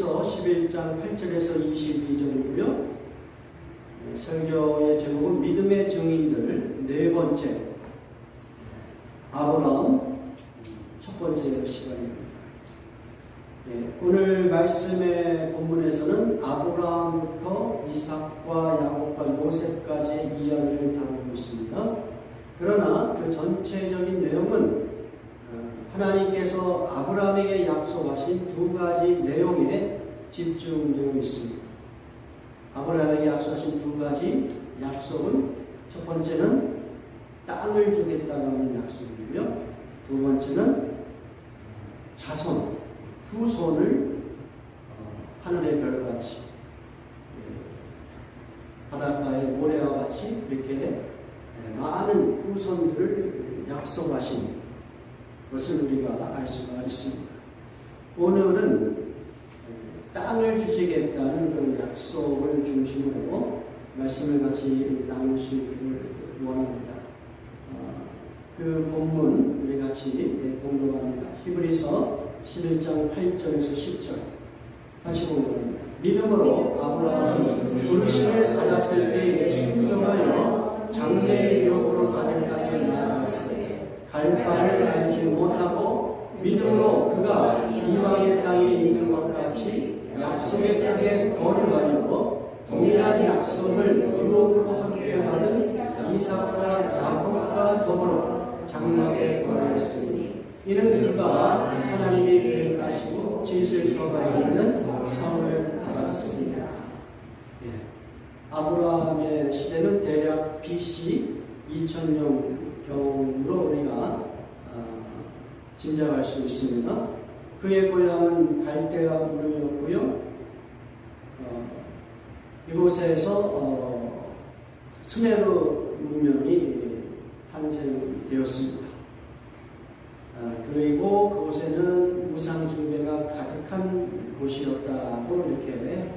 히브리서 11장 8절에서 22절이고요. 설교의 제목은 믿음의 증인들 네 번째, 아브라함 첫 번째 시간입니다. 오늘 말씀의 본문에서는 아브라함부터 이삭과 야곱과 요셉까지의 이야기를 다루고 있습니다. 그러나 그 전체적인 내용은 하나님께서 아브라함에게 약속하신 두 가지 내용에 집중되어 있습니다. 아브라함에게 약속하신 두 가지 약속은 첫 번째는 땅을 주겠다고 하는 약속이고요. 두 번째는 자손, 후손을 하늘의 별같이 바닷가의 모래와 같이 이렇게 많은 후손들을 약속하신 것을 우리가 알 수가 있습니다. 오늘은 땅을 주시겠다는 그 약속을 중심으로 말씀을 같이 나눌 수 있기를 원합니다. 그 본문 우리 같이 공부합니다. 히브리서 11장 8절에서 10절 같이 공부합니다. 믿음으로 아브라함이 부르심을 받았을 때에 순종하여 장래의 유업으로 받을 땅에 나아갔으되 갈 바를 알지 못하고 믿음으로 그가 이방의 땅에 있는 것 같이 약속의 땅에 거류하여 동일한 약속을 유업으로 함께 받은 이삭과 야곱과 더불어 장막에 거류했으니 이는 그가 하나님이 계획하시고 진실 처가에 있는 성을 받았습니다. 아브라함의 시대는 대략 BC 2000년경으로 우리가 짐작할 수 있습니다. 그의 고향은 갈대아 우르였고요. 이곳에서 수메르 문명이 탄생되었습니다. 그리고 그곳에는 우상 숭배가 가득한 곳이었다고 이렇게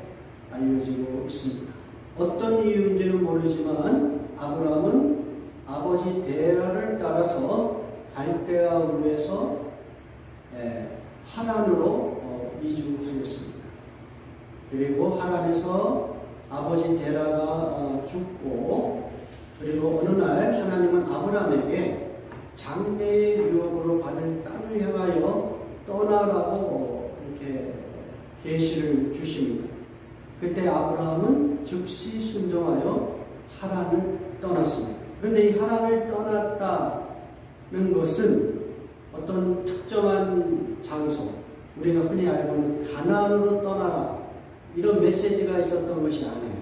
알려지고 있습니다. 어떤 이유인지는 모르지만 아브라함은 아버지 데라를 따라서 갈대아 우르에서 하란으로 이주하였습니다. 그리고 하란에서 아버지 데라가 죽고 그리고 어느 날 하나님은 아브라함에게 장래의 유업으로 받을 땅을 향하여 떠나라고 이렇게 계시를 주십니다. 그때 아브라함은 즉시 순종하여 하란을 떠났습니다. 그런데 이 하란을 떠났다는 것은 어떤 특정한 장소, 우리가 흔히 알고 있는 가나안으로 떠나라 이런 메시지가 있었던 것이 아니에요.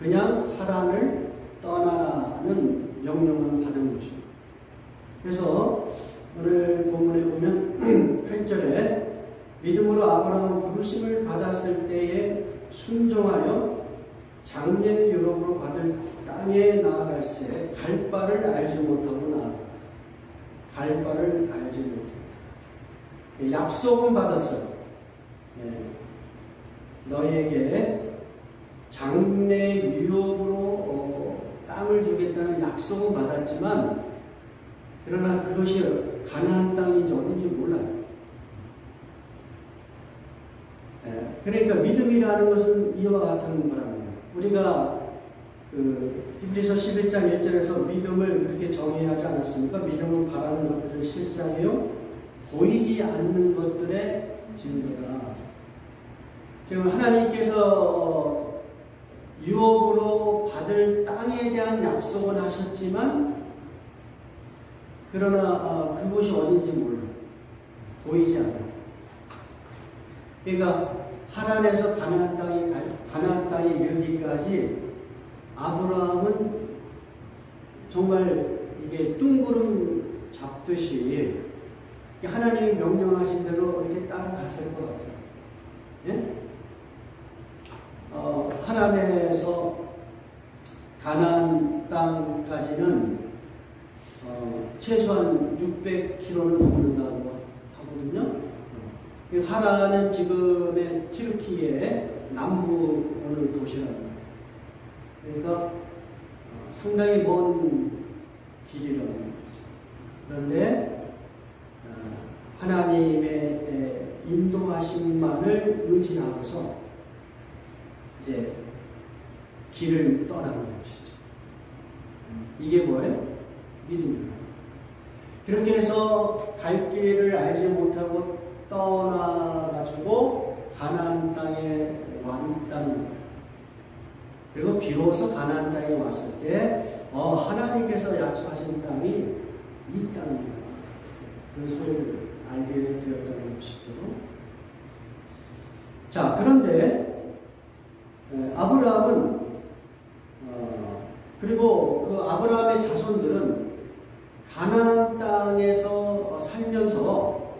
그냥 하란을 떠나라는 명령을 받은 것입니다. 그래서 오늘 본문에 보면 8절에 믿음으로 아브라함은 부르심을 받았을 때에 순종하여 장래 유업으로 받을 땅에 나아갈새 갈 바를 알지 못하고 나아가. 갈 바를 알지 못해. 약속은 받았어요. 너에게 장래 유업으로 땅을 주겠다는 약속은 받았지만 그러나 그것이 가나안 땅인지 어딘지 몰라요. 그러니까 믿음이라는 것은 이와 같은 거랍니다. 우리가 히브리서 11장 1절에서 믿음을 그렇게 정의하지 않았습니까? 믿음은 바라는 것들을 실상이요 보이지 않는 것들의 증거다. 지금 하나님께서 유업으로 받을 땅에 대한 약속은 하셨지만 그러나 그곳이 어딘지 몰라요. 보이지 않아요. 그러니까 하란에서 가나안 땅에 이르기까지 아브라함은 정말 이게 뚱구름 잡듯이 하나님이 명령하신 대로 이렇게 따라갔을 것 같아요. 예? 하란에서 가나안 땅까지는 최소한 600km는 넘는다고 하거든요. 하란은 지금의 튀르키예의 남부 어느 도시랍니다. 그러니까 상당히 먼 길이라고 합니다. 그런데 하나님의 인도하심만을 의지하고서 이제 길을 떠나는 것이죠. 이게 뭐예요? 믿음입니다. 그렇게 해서 갈 길을 알지 못하고 떠나가지고 가나안 땅에 왔다는 거예요. 그리고 비로소 가나안 땅에 왔을 때 하나님께서 약속하신 땅이 이 땅이다. 그것을 알게 되었다는 것이죠. 자, 그런데 아브라함은 그리고 그 아브라함의 자손들은 가나안 땅에서 살면서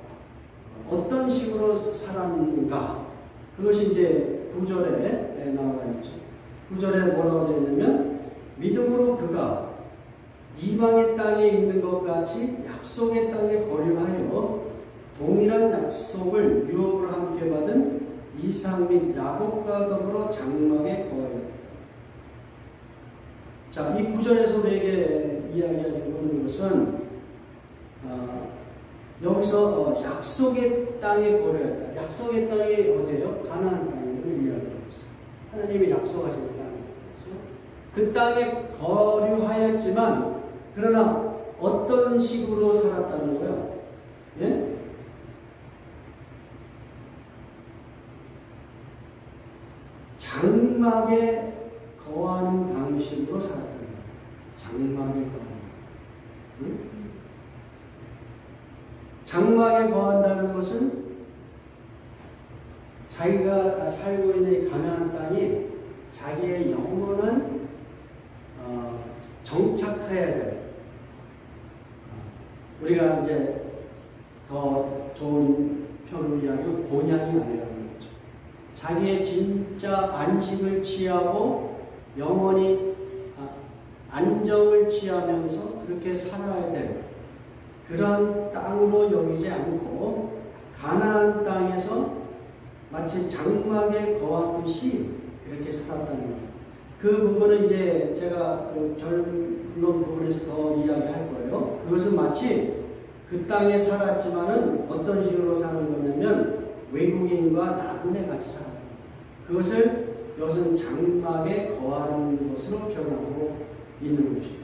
어떤 식으로 살았는가? 그것이 이제 9절에 나와 있죠. 9절에 뭐라고 되어 있냐면 믿음으로 그가 이방의 땅에 있는 것 같이 약속의 땅에 거류하여 동일한 약속을 유업으로 함께 받은 이삭 및 야곱과 더불어 장막에 거하여. 자, 이 9절에서 우리에게 이야기해주고 있는 것은 여기서 약속의 땅에 거류했다. 약속의 땅이 어디예요? 가나안 땅을 이야기하고 있어요. 하나님이 약속하신 땅이죠. 그 땅에 거류하였지만 그러나 어떤 식으로 살았다는 거예요? 예? 장막에 거하는 방식으로 살았다는 거예요. 장막에 거하는. 응? 장막에 거한다는 것은 자기가 살고 있는 가나안 땅이 자기의 영원한 정착해야 돼. 우리가 이제 더 좋은 표현으로 이야기하면 본향이 아니라는 거죠. 자기의 진짜 안식을 취하고 영원히 안정을 취하면서 그렇게 살아야 돼. 그런 땅으로 여기지 않고 가나안 땅에서 마치 장막에 거하듯이 그렇게 살았다는 거예요. 그 부분은 이제 제가 그 결론 부분에서 더 이야기할 거예요. 그것은 마치 그 땅에 살았지만은 어떤 식으로 사는 거냐면 외국인과 나그네 같이 살았다. 그것을 여기서는 장막에 거하는 것으로 표현하고 있는 것이죠.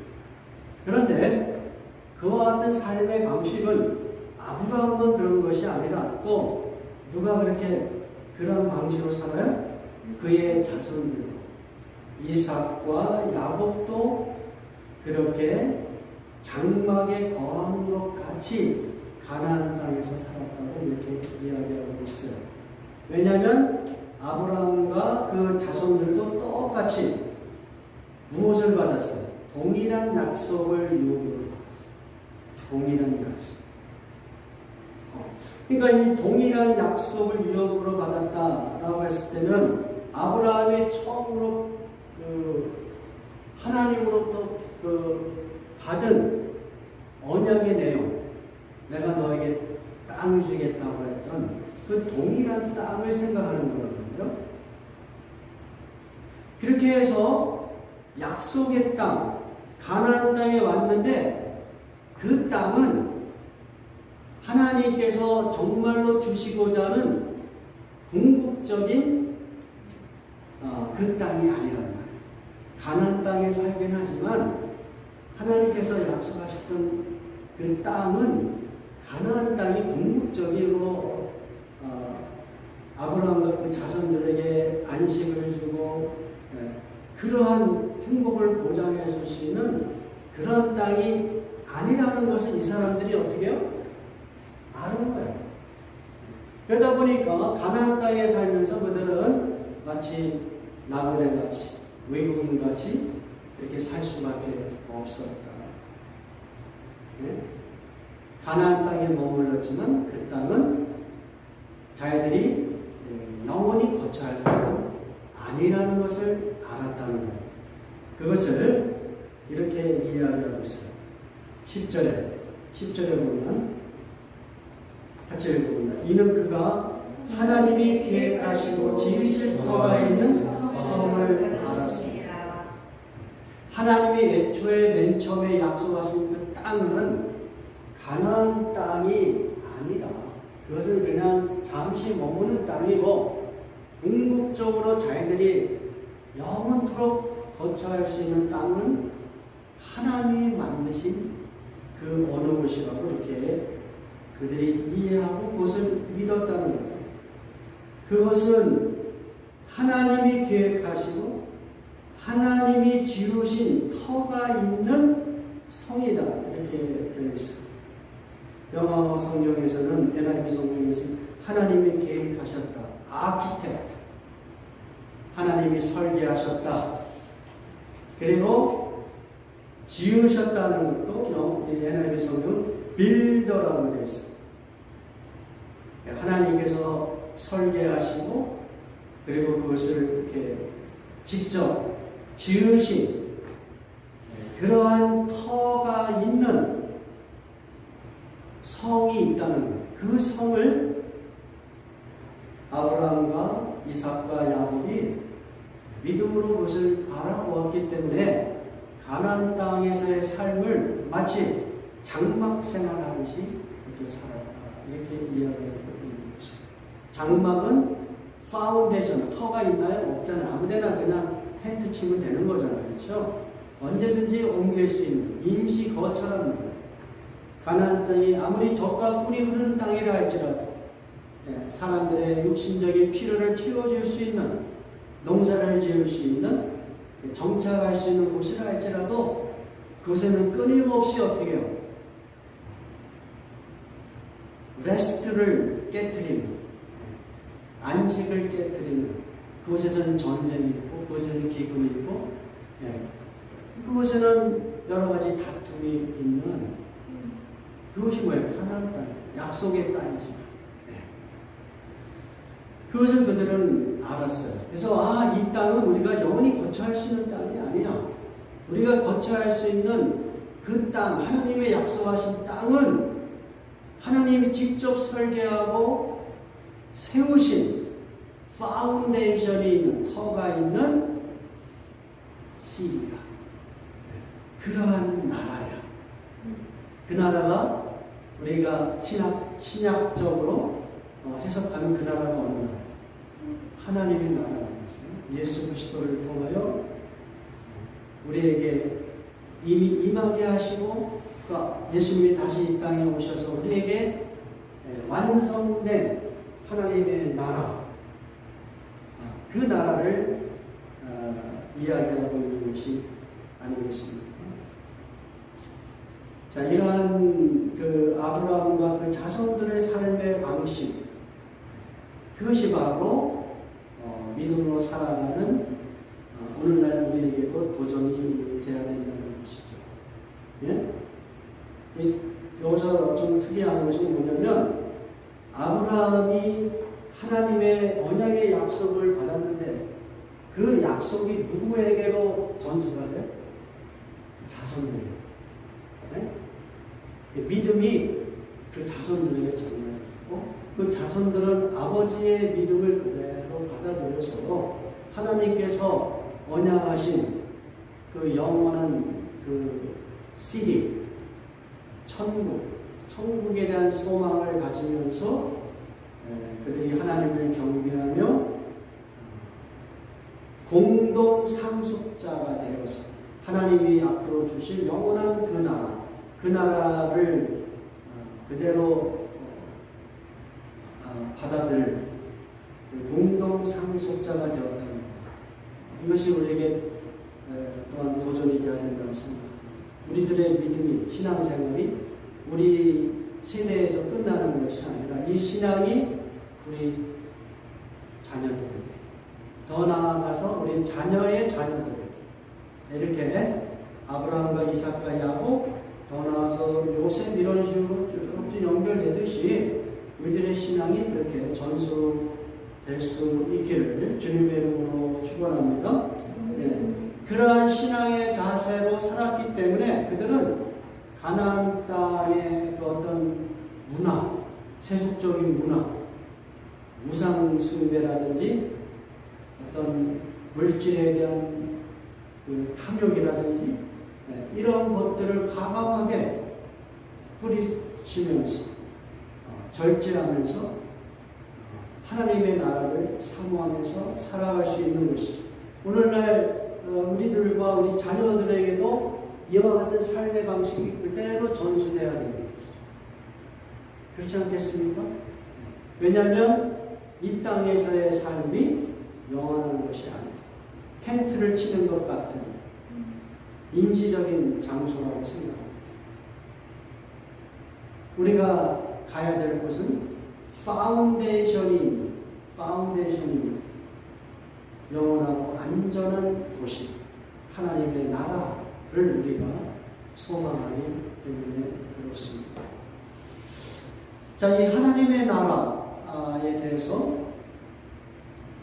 그런데 그와 같은 삶의 방식은 아브라함은 그런 것이 아니라 또 누가 그렇게 그런 방식으로 살아요? 그의 자손들도 이삭과 야곱도 그렇게 장막에 거하는 것 같이 가나안 땅에서 살았다고 이렇게 이야기하고 있어요. 왜냐하면 아브라함과 그 자손들도 똑같이 무엇을 받았어요? 동일한 약속을 유업으로 받았어요. 동일한 약속. 그러니까 이 동일한 약속을 유업으로 받았다라고 했을 때는 아브라함이 처음으로 하나님으로부터 받은 언약의 내용, 내가 너에게 땅을 주겠다고 했던 그 동일한 땅을 생각하는 거거든요. 그렇게 해서 약속의 땅, 가나안 땅에 왔는데 그 땅은 하나님께서 정말로 주시고자 하는 궁극적인 그 땅이 아니란 말이에요. 가나안 땅에 살긴 하지만 하나님께서 약속하셨던 그 땅은 가나안 땅이 궁극적으로 아브라함과 그 자손들에게 안식을 주고 그러한 행복을 보장해 줄 수 있는 그런 땅이 아니라는 것을 이 사람들이 어떻게 해요? 아는 거예요. 그러다 보니까 가나안 땅에 살면서 그들은 마치 나그네같이 외국인같이 이렇게 살 수밖에 없었다. 네? 가나안 땅에 머물렀지만 그 땅은 자기들이 영원히 거처할 땅은 아니라는 것을 알았다는 거예요. 그것을 이렇게 이해하려고 있어요. 10절에 보면 같이 읽어봅니다. 이는 그가 하나님이 계획하시고 지으실 터가 있는 성을 알았습니다. 하나님이 애초에 맨 처음에 약속하신 그 땅은 가나안 땅이 아니라 그것은 그냥 잠시 머무는 땅이고 궁극적으로 자기들이 영원토록 거처할 수 있는 땅은 하나님이 만드신 그 어느 곳이라고 이렇게 그들이 이해하고 그것을 믿었다는 거예요. 그것은 하나님이 계획하시고 하나님이 지으신 터가 있는 성이다. 이렇게 되어 있습니다. 영어 성경에서는, NIV 성경에서는 하나님이 계획하셨다. 아키텍트. 하나님이 설계하셨다. 그리고 지으셨다는 것도 NIV 성경은 빌더라고 되어 있습니다. 하나님께서 설계하시고 그리고 그것을 이렇게 직접 지으신 그러한 터가 있는 성이 있다는 거예요. 그 성을 아브라함과 이삭과 야곱이 믿음으로 그것을 바라보았기 때문에 가나안 땅에서의 삶을 마치 장막 생활하듯이 이렇게 살았다. 이렇게 이야기하고 있는 것입니다. 장막은 파운데이션, 터가 있나요? 없잖아요. 아무데나 그냥 텐트 치면 되는 거잖아요. 그렇죠? 언제든지 옮길 수 있는 임시 거처라는 거예요. 가나안 땅이 아무리 젖과 꿀이 흐르는 땅이라 할지라도 사람들의 육신적인 필요를 채워줄 수 있는, 농사를 지을 수 있는, 정착할 수 있는 곳이라 할지라도 그것에는 끊임없이 어떻게 해요? 레스트를 깨트리는, 안식을 깨트리는, 그곳에서는 전쟁이 있고 그곳에는 기근이 있고 그곳에는 여러 가지 다툼이 있는 그것이 뭐예요? 가나안 땅, 약속의 땅이지만 그것을 그들은 알았어요. 그래서 이 땅은 우리가 영원히 거처할 수 있는 땅이 아니야. 우리가 거처할 수 있는 그 땅, 하나님의 약속하신 땅은 하나님이 직접 설계하고 세우신 파운데이션이 있는, 터가 있는 시리아. 그러한 나라야. 그 나라가 우리가 신약적으로 해석하는 그 나라가 어느 나라예요? 하나님의 나라였어요. 예수 그리스도를 통하여 우리에게 이미 임하게 하시고 예수님이 다시 이 땅에 오셔서 우리에게 완성된 하나님의 나라, 그 나라를 이야기하고 있는 것이 아니겠습니까? 자, 이러한 그 아브라함과 그 자손들의 삶의 방식, 그것이 바로 믿음으로 살아가는 오늘날 우리에게도 도전이 되어야 된다는 것이죠. 예? 여기서 좀 특이한 것이 뭐냐면 아브라함이 하나님의 언약의 약속을 받았는데 그 약속이 누구에게로 전수가 돼요? 자손들에게. 네? 믿음이 그 자손들에게 전가되고 그 자손들은 아버지의 믿음을 그대로 받아들여서 하나님께서 언약하신 그 영원한 그 시리, 천국에 대한 소망을 가지면서 그들이 하나님을 경배하며 공동 상속자가 되어서 하나님이 앞으로 주실 영원한 그 나라를 그대로 받아들일 공동 상속자가 되었다는 것. 이것이 우리에게 또한 도전이 되어야 된다고 생각합니다. 우리들의 믿음이, 신앙생활이 우리 세대에서 끝나는 것이 아니라 이 신앙이 우리 자녀들에게, 더 나아가서 우리 자녀의 자녀들에게, 이렇게 아브라함과 이삭과 야곱, 더 나아가서 요셉 이런 식으로 쭉 연결되듯이 우리들의 신앙이 이렇게 전수될 수 있기를 주님의 이름으로 축원합니다. 네. 그러한 신앙의 자세로 살았기 때문에 그들은 가나안 땅의 그 어떤 문화, 세속적인 문화, 우상 숭배라든지 어떤 물질에 대한 그 탐욕이라든지 이런 것들을 과감하게 뿌리치면서 절제하면서 하나님의 나라를 사모하면서 살아갈 수 있는 것이죠. 오늘날 우리들과 우리 자녀들에게도 이와 같은 삶의 방식이 그대로 전수되어야 되는 것이죠. 그렇지 않겠습니까? 왜냐하면 이 땅에서의 삶이 영원한 것이 아니에요. 텐트를 치는 것 같은 임시적인 장소라고 생각합니다. 우리가 가야 될 곳은 파운데이션이 영원하고 안전한 도시, 하나님의 나라를 우리가 소망하기 때문에 그렇습니다. 자, 이 하나님의 나라에 대해서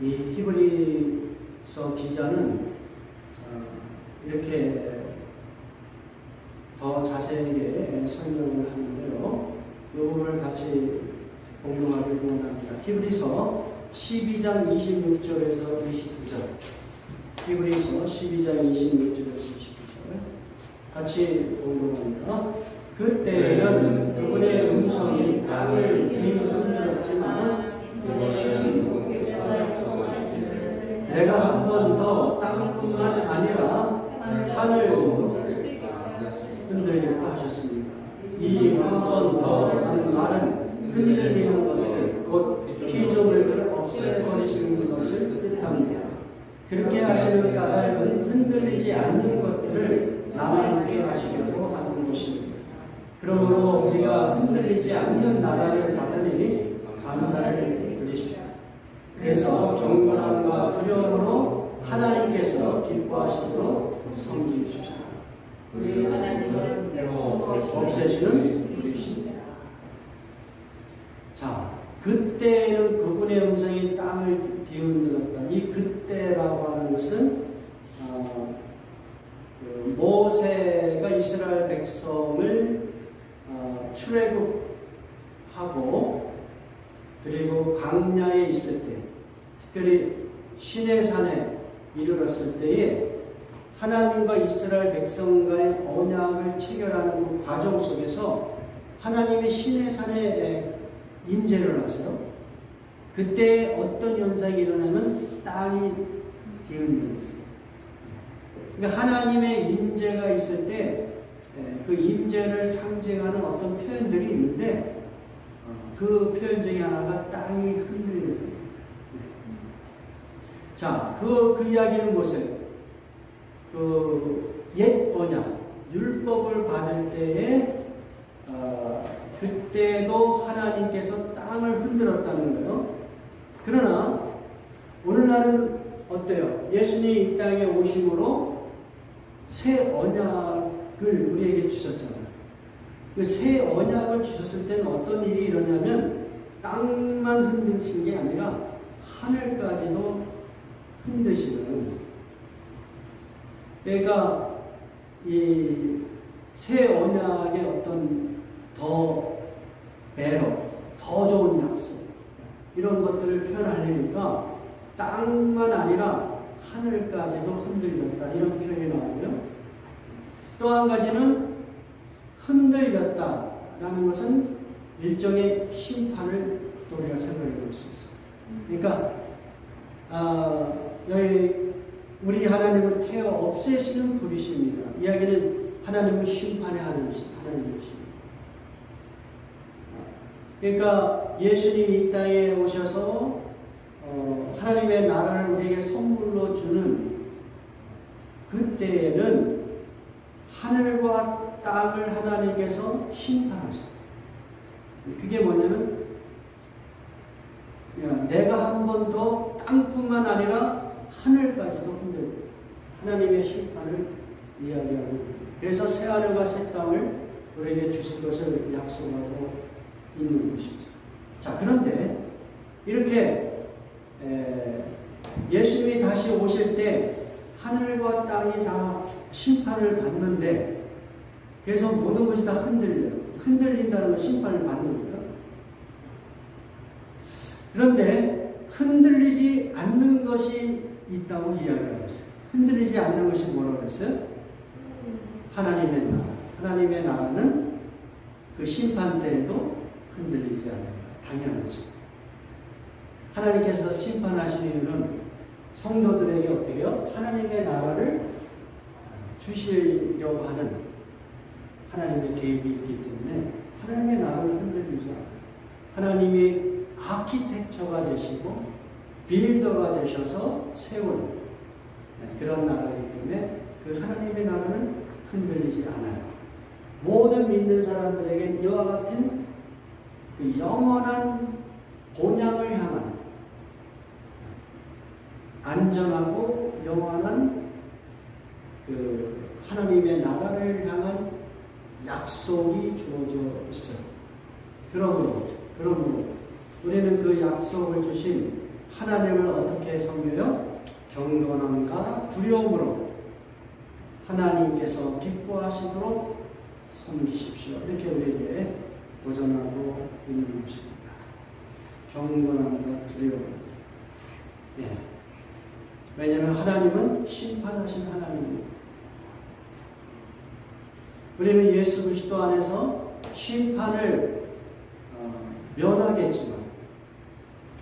이 히브리서 기자는 이렇게 더 자세하게 설명을 하는데요. 이 부분을 같이 공동하기를 원합니다. 히브리서 12장 26절에서 29절. 히브리서 12장 26절에서 29절. 같이 공동합니다. 그때는 그분의 음성이 땅을 뒤흔들었지만 내가 한 번 더 땅뿐만 아니라 하늘도 흔들겠다 하셨습니다. 이 한 번 더 하는 말은 흔들리는 것들, 곧 피조물을 없애버리시는 것을 뜻합니다. 그렇게 하시는 까닭은 흔들리지 않는 것들을 남아있게 하시려고 하는 것입니다. 그러므로 우리가 흔들리지 않는 나라를 받으니 감사를 드리십시오. 그래서 경건함과 두려움으로 하나님께서 기뻐하시도록 섬기십시오. 우리 하나님은 없애시는 분이십니다. 자, 그때는 그분의 음성이 땅을 뒤흔들었다. 이 그때라고 하는 것은 모세가 이스라엘 백성을 출애굽하고 그리고 광야에 있을 때, 특별히 시내산에 이르렀을 때에 하나님과 이스라엘 백성 간의 언약을 체결하는 그 과정 속에서 하나님이 시내산에 임재를 하세요. 그때 어떤 현상이 일어나면 땅이 뒤흔들었어요. 그러니까 하나님의 임재가 있을 때 그 임재를 상징하는 어떤 표현들이 있는데 그 표현 중에 하나가 땅이 흔들려요. 자, 그 이야기는 뭐세요? 옛 언약, 율법을 받을 때에 그때도 하나님께서 땅을 흔들었다는 거예요. 그러나 오늘날은 어때요? 예수님이 이 땅에 오심으로 새 언약을 우리에게 주셨잖아요. 그 새 언약을 주셨을 때는 어떤 일이 일어나면 땅만 흔드신 게 아니라 하늘까지도 흔드시는. 그러니까 이 새 언약의 어떤 더 배로, 더 좋은 약속 이런 것들을 표현하려니까 땅만 아니라 하늘까지도 흔들렸다 이런 표현이 나오고요. 또 한 가지는 흔들렸다라는 것은 일종의 심판을 또 우리가 생각해 볼 수 있어요. 그러니까 여기 우리 하나님은 태워 없애시는 분이십니다. 이야기는 하나님은 심판의 하나님이십니다. 그러니까 예수님이 이 땅에 오셔서 하나님의 나라를 우리에게 선물로 주는 그때에는 하늘과 땅을 하나님께서 심판하셨어요. 그게 뭐냐면 내가 한 번 더 땅뿐만 아니라 하늘까지도 흔들고 하나님의 심판을 이야기하고 있습니다. 그래서 새하늘과 새 땅을 우리에게 주실 것을 약속하고 있는 것이죠. 자, 그런데 이렇게 예수님이 다시 오실 때 하늘과 땅이 다 심판을 받는데 그래서 모든 것이 다 흔들려요. 흔들린다는 건 심판을 받는 거예요. 그런데 흔들리지 않는 것이 있다고 이야기하고 있어요. 흔들리지 않는 것이 뭐라고 했어요? 하나님의 나라. 하나님의 나라는 그 심판 때에도 흔들리지 않는다. 당연하죠. 하나님께서 심판하시는 이유는 성도들에게 어떻게 해요? 하나님의 나라를 주시려고 하는 하나님의 계획이 있기 때문에 하나님의 나라를 흔들리지 않아요. 하나님이 아키텍처가 되시고 빌더가 되셔서 세운 그런 나라이기 때문에 그 하나님의 나라는 흔들리지 않아요. 모든 믿는 사람들에게 이와 같은 그 영원한 본향을 향한 안전하고 영원한 그 하나님의 나라를 향한 약속이 주어져 있어요. 그러므로 우리는 그 약속을 주신 하나님을 어떻게 섬겨요? 경건함과 두려움으로 하나님께서 기뻐하시도록 섬기십시오. 이렇게 우리에게 도전하고 있는 것입니다. 경건함과 두려움. 예. 왜냐하면 하나님은 심판하신 하나님입니다. 우리는 예수 그리스도 안에서 심판을 면하겠지만,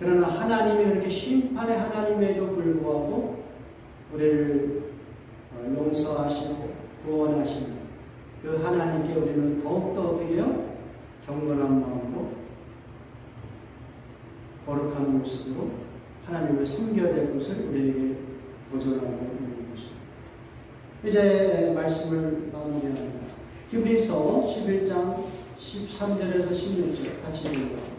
그러나 하나님이 그렇게 심판의 하나님에도 불구하고 우리를 용서하시고 구원하시는 그 하나님께 우리는 더욱더 어떻게 해요? 경건한 마음으로 거룩한 모습으로 하나님을 섬겨야 될 것을 우리에게 도전하고 있는 것입니다. 이제 말씀을 마무리합니다. 히브리서 11장 13절에서 16절 같이 읽어봅니다.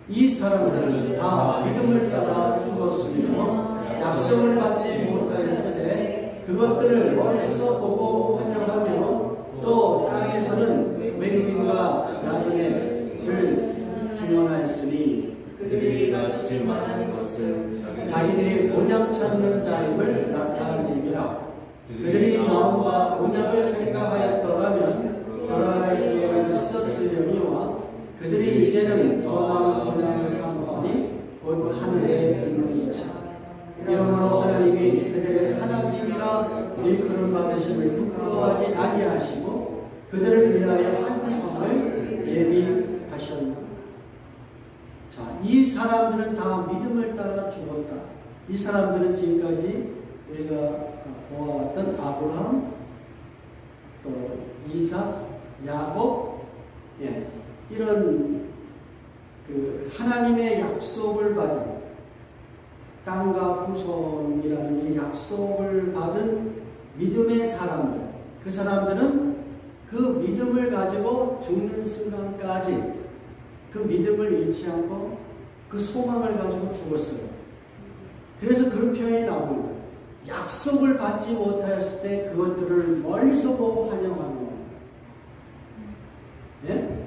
이 사람들은 다 믿음을 따라 죽었으며 약속을 받지 못하였으되 그것들을 멀리서 보고 환영하며 또 땅에서는 외국인과 나중에를 기원하였으니 그들이 가지지 말하는 것은 자기들이 언약 찾는 자임을 나타내니라. 그들이 마음과 언약을 생각하였더라면 돌아갈 기회가 있었으려니와 그들이 이제는 더 나은 언약을 삼으니 곧 하늘에 있는 것이다. 이러므로 하나님이 그들의 하나님이라 일컬음 받으심을 부끄러워하지 아니하시고 그들을 위하여 한 성을 예비하셨나이다. 자, 이 사람들은 다 믿음을 따라 죽었다. 이 사람들은 지금까지 우리가 보아왔던 아브라함, 또 이삭, 야곱, 이런 그 하나님의 약속을 받은 땅과 후손이라는 이 약속을 받은 믿음의 사람들, 그 사람들은 그 믿음을 가지고 죽는 순간까지 그 믿음을 잃지 않고 그 소망을 가지고 죽었어요. 그래서 그런 표현이 나옵니다. 약속을 받지 못하였을 때 그것들을 멀리서 보고 환영하는 겁니다. 예?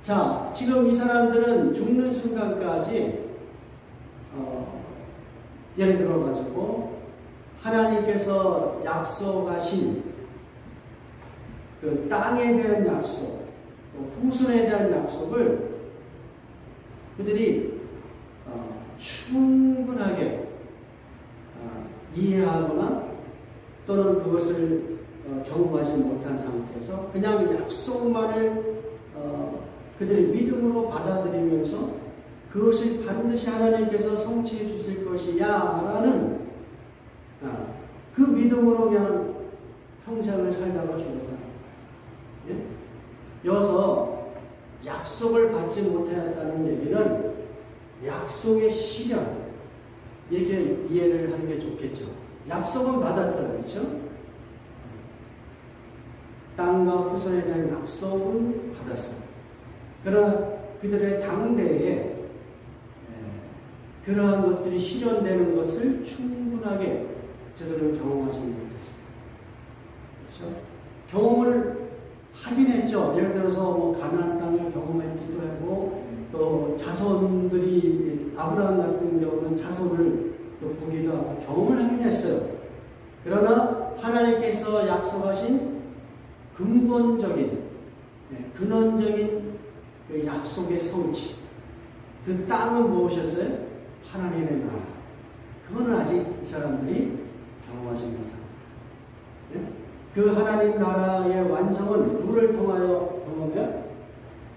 자, 지금 이 사람들은 죽는 순간까지 예를 들어가지고 하나님께서 약속하신 그 땅에 대한 약속, 또 후손에 대한 약속을 그들이 충분하게 이해하거나 또는 그것을 경험하지 못한 상태에서 그냥 약속만을 그들이 믿음으로 받아들이면서 그것이 반드시 하나님께서 성취해 주실 것이야 라는 그 믿음으로 그냥 평생을 살다가 죽었다. 예? 여기서 약속을 받지 못하였다는 얘기는 약속의 실현, 이렇게 이해를 하는 게 좋겠죠. 약속은 받았잖아요. 그렇죠? 땅과 후손에 대한 약속은 받았어요. 그러나 그들의 당대에 그러한 것들이 실현되는 것을 충분하게 저들은 경험하지 못했어요. 그렇죠? 경험을 하긴 했죠. 예를 들어서 뭐 가나안 땅을 경험했기도 하고 또 자손들이 아브라함 같은 경우는 자손을 또 보기도 하고 경험을 하긴 했어요. 그러나 하나님께서 약속하신 근본적인 근원적인 그 약속의 성취, 그 땅은 무엇이었어요? 하나님의 나라. 그거는 아직 이 사람들이 경험하지 못합니다. 그 하나님 나라의 완성은 누구를 통하여 경험해요?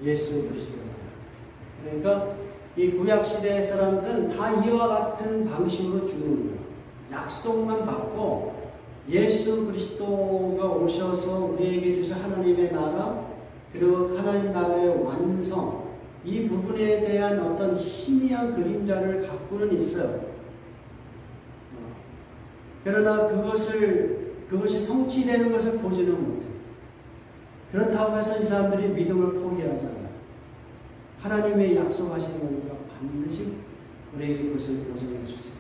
예수 그리스도입니다. 그러니까 이 구약시대 사람들은 다 이와 같은 방식으로 죽는 거예요. 약속만 받고 예수 그리스도가 오셔서 우리에게 주신 하나님의 나라, 그리고 하나님 나라의 완성, 이 부분에 대한 어떤 희미한 그림자를 갖고는 있어요. 그러나 그것이 성취되는 것을 보지는 못해요. 그렇다고 해서 이 사람들이 믿음을 포기하잖아요. 하나님의 약속하시는 거니까 반드시 우리에게 그것을 보증해 주세요.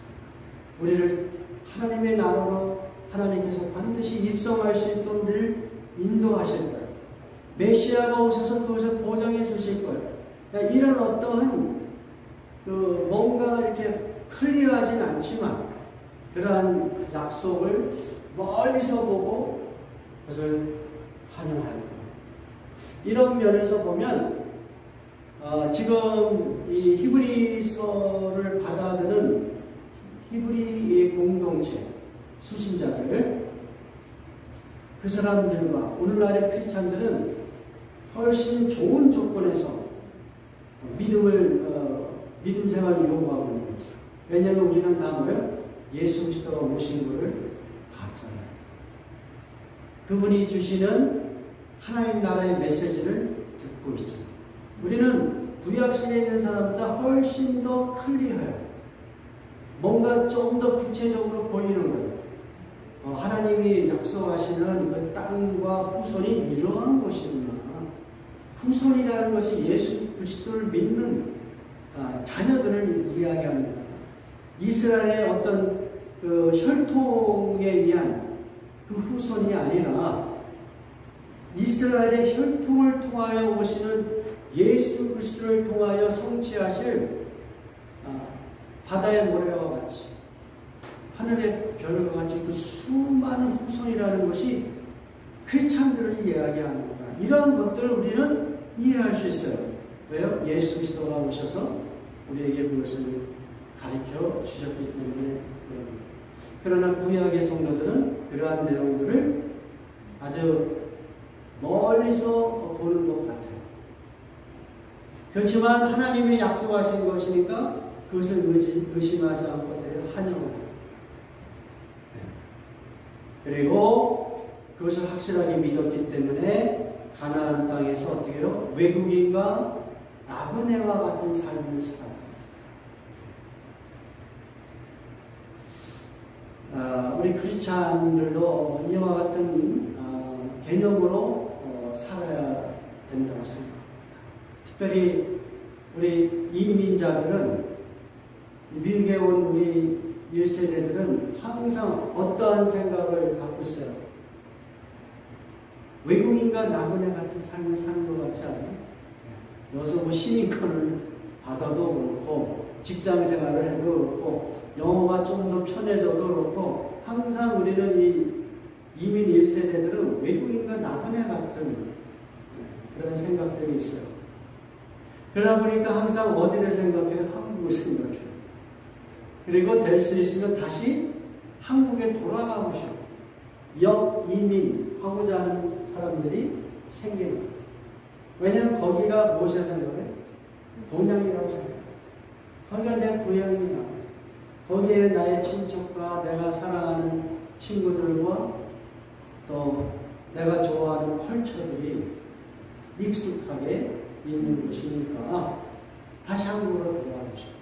우리를 하나님의 나라로 하나님께서 반드시 입성할 수 있도록 우리를 인도하실 거예요. 메시아가 오셔서 그것을 보장해 주실 거예요. 그러니까 이런 어떠한 뭔가 이렇게 클리어하진 않지만 그러한 약속을 멀리서 보고 그것을 환영할 거예요. 이런 면에서 보면 지금 이 히브리서를 받아들은 히브리의 공동체 수신자들, 그 사람들과 오늘날의 크리스찬들은 훨씬 좋은 조건에서 믿음 생활을 요구하고 있는 거죠. 왜냐하면 우리는 다 뭐예요? 예수 그리스도가 오신 것을 봤잖아요. 그분이 주시는 하나님 나라의 메시지를 듣고 있잖아요. 우리는 구약시대에 있는 사람보다 훨씬 더 클리어해요. 뭔가 좀 더 구체적으로 보이는 거예요. 하나님이 약속하시는 그 땅과 후손이 이러한 것이구나. 후손이라는 것이 예수 그리스도를 믿는 자녀들을 이야기하는 거예요. 이스라엘의 어떤 그 혈통에 의한 그 후손이 아니라 이스라엘의 혈통을 통하여 오시는 예수 그리스도를 통하여 성취하실 바다의 모래와 같이 하늘의 별과 같이 그 수많은 후손이라는 것이 크리스찬들을 이야기하는 거다. 이러한 것들을 우리는 이해할 수 있어요. 왜요? 예수 그리스도가 오셔서 우리에게 그것을 가르쳐 주셨기 때문에 그러나 구약의 성도들은 그러한 내용들을 아주 멀리서 보는 것 같아요. 그렇지만 하나님이 약속하신 것이니까 그것을 의심하지 않고 환영해요. 그리고 그것을 확실하게 믿었기 때문에 가나안 땅에서 어떻게 해요? 외국인과 나그네와 같은 삶을 살아요. 우리 크리스찬들도 이와 같은 개념으로 살아야 된다고 생각합니다. 특별히 우리 이민자들은 미국에 온 우리 1세대들은 항상 어떠한 생각을 갖고 있어요? 외국인과 나그네 같은 삶을 사는 것 같지 않아요? 여기서 뭐 시민권을 받아도 그렇고 직장 생활을 해도 그렇고 영어가 좀 더 편해져도 그렇고 항상 우리는 이 이민 1세대들은 외국인과 나그네 같은 그런 생각들이 있어요. 그러다 보니까 항상 어디를 생각해요? 한국을 생각해요. 그리고 될 수 있으면 다시 한국에 돌아가고 싶어요. 역이민하고자 하는 사람들이 생기는 거예요. 왜냐하면 거기가 무엇이라 생각해요? 동양이라고 생각해요. 거기가 내 고향이야. 거기에 나의 친척과 내가 사랑하는 친구들과 또 내가 좋아하는 컬처들이 익숙하게 있는 곳이니까 다시 한국으로 돌아가고 싶어요.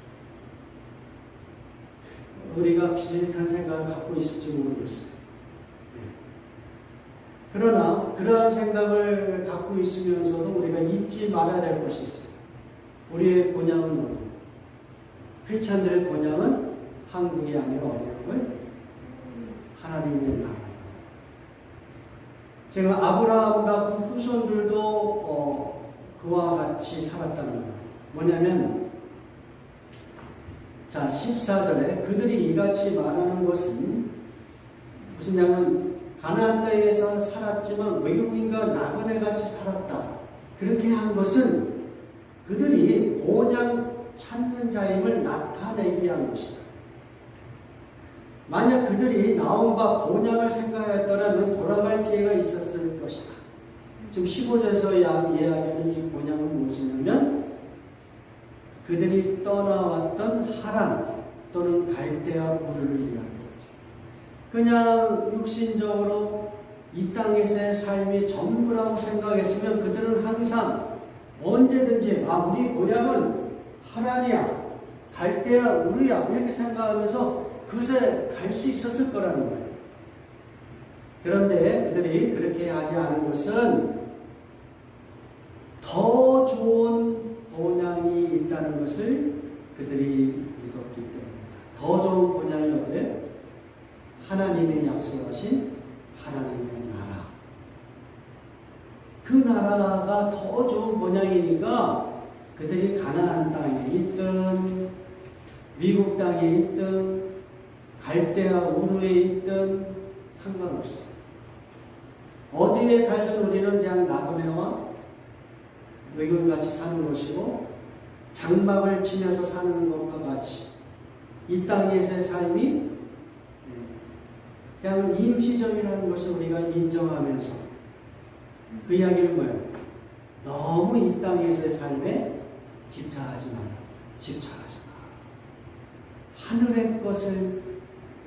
우리가 비슷한 생각을 갖고 있을지 모르겠어요. 그러나 그러한 생각을 갖고 있으면서도 우리가 잊지 말아야 될 것이 있어요. 우리의 본향은 뭐예요? 크리스찬들의 본향은 한국이 아니라 어디라고요? 하나님의 나라. 지금 아브라함과 그 후손들도 그와 같이 살았다는 거예요. 뭐냐면 자 14절에 그들이 이같이 말하는 것은 무슨 냐면 가나안 땅에서 살았지만 외국인과 나그네같이 살았다. 그렇게 한 것은 그들이 본향 찾는 자임을 나타내기 위한 것이다. 만약 그들이 나온과 본향을 생각했더라면 돌아갈 기회가 있었을 것이다. 지금 15절에서 이야기하는 이 본향은 무엇이냐면 그들이 떠나왔던 하란 또는 갈대아 우르를 이야기하죠. 그냥 육신적으로 이 땅에서의 삶이 전부라고 생각했으면 그들은 항상 언제든지 우리 고향은 하란이야, 갈대아 우르야 이렇게 생각하면서 그것에 갈 수 있었을 거라는 거예요. 그런데 그들이 그렇게 하지 않은 것은 더 좋은 본향이 있다는 것을 그들이 믿었기 때문입니다. 더 좋은 본향이 어때요? 하나님의 약속하신 하나님의 나라. 그 나라가 더 좋은 본향이니까 그들이 가나안 땅에 있든 미국 땅에 있든 갈대아 우르에 있든 상관없어. 어디에 살든 우리는 그냥 나그네와 외국인같이 사는 것이고 장막을 치면서 사는 것과 같이 이 땅에서의 삶이 그냥 임시적이라는 것을 우리가 인정하면서 그 이야기는 뭐예요? 너무 이 땅에서의 삶에 집착하지 마라. 집착하지 마라. 하늘의 것을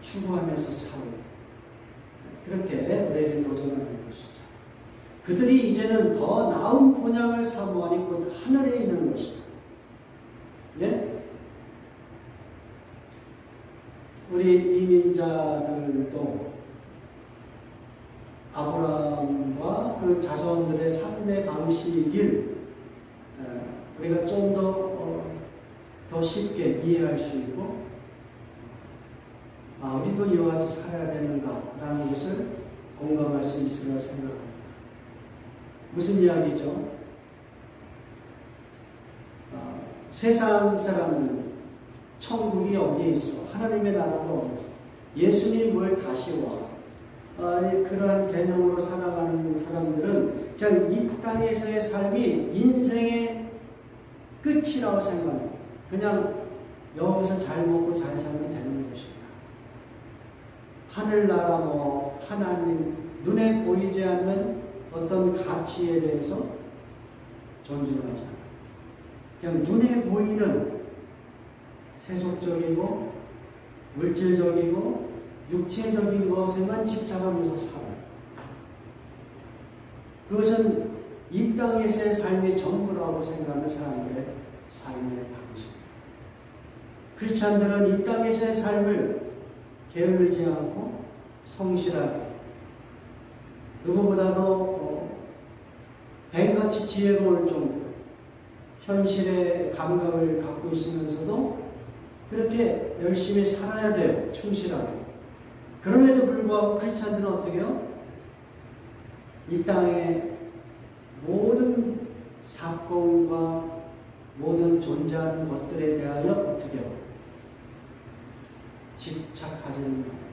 추구하면서 살아요. 그렇게 우리에게 도전하는 것이죠. 그들이 이제는 더 나은 본향을 사모하니 곧 하늘에 있는 것이다. 예? 우리 이민자들도 아브라함과 그 자손들의 삶의 방식을 우리가 좀 더 쉽게 이해할 수 있고 우리도 이와 같이 살아야 되는가라는 것을 공감할 수 있으리라 생각합니다. 무슨 이야기죠? 세상 사람들 천국이 어디에 있어? 하나님의 나라가 어디 있어? 예수님 뭘 다시 와? 그러한 개념으로 살아가는 사람들은 그냥 이 땅에서의 삶이 인생의 끝이라고 생각해요. 그냥 여기서 잘 먹고 잘 살면 되는 것입니다. 하늘나라 하나님 눈에 보이지 않는 어떤 가치에 대해서 존중하지 않아요. 그냥 눈에 보이는 세속적이고 물질적이고 육체적인 것에만 집착하면서 살아요. 그것은 이 땅에서의 삶이 전부라고 생각하는 사람들의 삶의 방식입니다. 크리스찬들은 이 땅에서의 삶을 게을르지 않고 성실하게 누구보다도 뱀같이 지혜로울 정도로 현실의 감각을 갖고 있으면서도 그렇게 열심히 살아야 돼요. 충실하게. 그럼에도 불구하고 크리스찬들은 어떻게 해요? 이 땅의 모든 사건과 모든 존재하는 것들에 대하여 어떻게 해요? 집착하지는 않아요.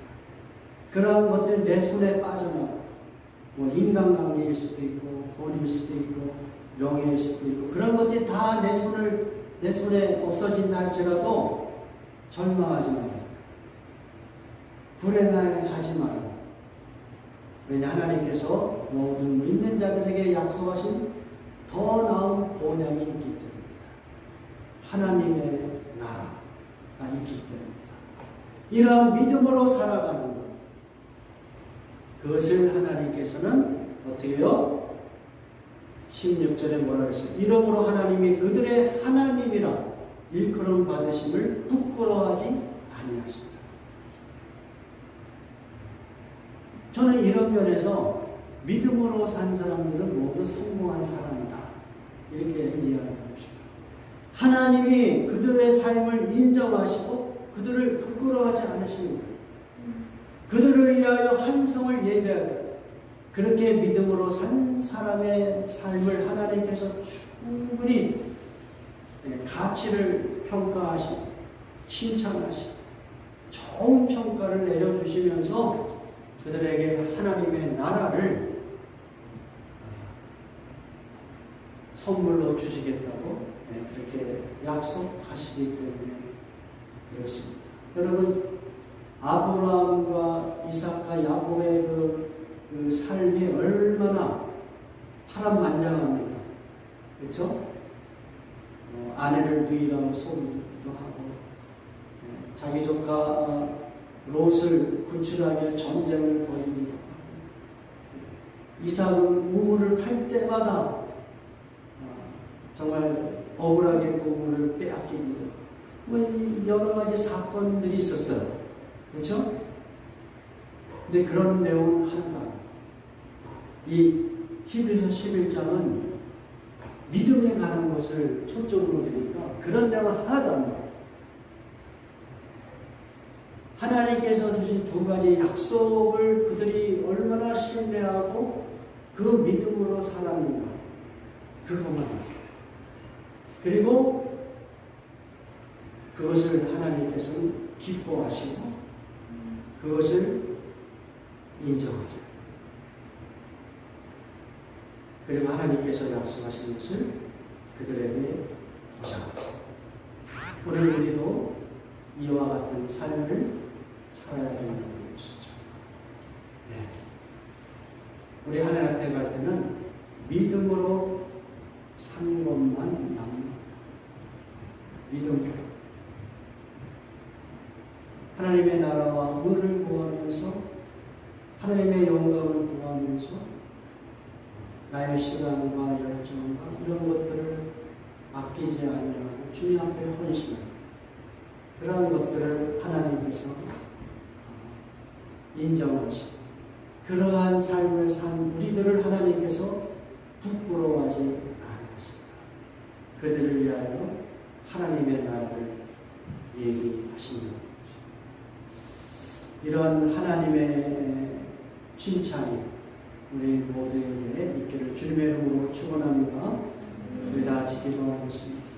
그러한 것들 내 손에 빠져나가고 인간관계일 수도 있고 돈일 수도 있고 명예일 수도 있고 그런 것들이 다 내 손에 없어진다 할지라도 절망하지 말아요. 불행하지 말아요. 왜냐 하나님께서 모든 믿는 자들에게 약속하신 더 나은 본향이 있기 때문입니다. 하나님의 나라가 있기 때문입니다. 이러한 믿음으로 살아가는 것, 그것을 하나님께서는 어떻게 해요? 16절에 뭐라 그랬어요? 이러므로 하나님이 그들의 하나님이라 일컬음 받으심을 부끄러워하지 아니하십니다. 저는 이런 면에서 믿음으로 산 사람들은 모두 성공한 사람이다. 이렇게 이해하고 싶어요. 하나님이 그들의 삶을 인정하시고 그들을 부끄러워하지 않으시는 거예요. 그들을 위하여 한성을 예배하되 그렇게 믿음으로 산 사람의 삶을 하나님께서 충분히 가치를 평가하시고 칭찬하시고 좋은 평가를 내려주시면서 그들에게 하나님의 나라를 선물로 주시겠다고 그렇게 약속하시기 때문에 그렇습니다. 여러분 아브라함과 이삭과 야곱의 그 삶이 얼마나 파란만장합니까? 그렇죠? 아내를 누이라고 속이기도 하고 자기 조카 롯을 구출하며 전쟁을 벌이기도 하고 이삭은 우물을 팔 때마다 정말 억울하게 그 우물을 빼앗기기도 하고 여러 가지 사건들이 있었어요. 그렇죠? 근데 그런 내용은 하나도 이 히브리서 11장은 믿음에 관한 것을 초점으로 드니까 그런 내용은 하나도 안 나와요. 하나님께서 주신 두 가지 약속을 그들이 얼마나 신뢰하고 그 믿음으로 살았는가 그것만 나와요. 그리고 그것을 하나님께서는 기뻐하시고 그것을 인정하세요. 그리고 하나님께서 약속하신 것을 그들에게 보장하세요. 오늘 우리도 이와 같은 삶을 살아야 된다는 것이죠. 네. 우리 하나님 앞에 갈 때는 믿음으로 산 것만 남는 믿음으로 하나님의 나라와 의를 구하면서 하나님의 영광을 구하면서 나의 시간과 열정과 이런 것들을 아끼지 않으려고 주님 앞에 헌신하는 그러한 것들을 하나님께서 인정하시고 그러한 삶을 산 우리들을 하나님께서 부끄러워하지 않으십니다. 그들을 위하여 하나님의 나라를 얘기하신다. 이런 하나님의 칭찬이 우리 모두에게 있기를 주님의 이름으로 축원합니다. 우리 다 지키고 하겠습니다.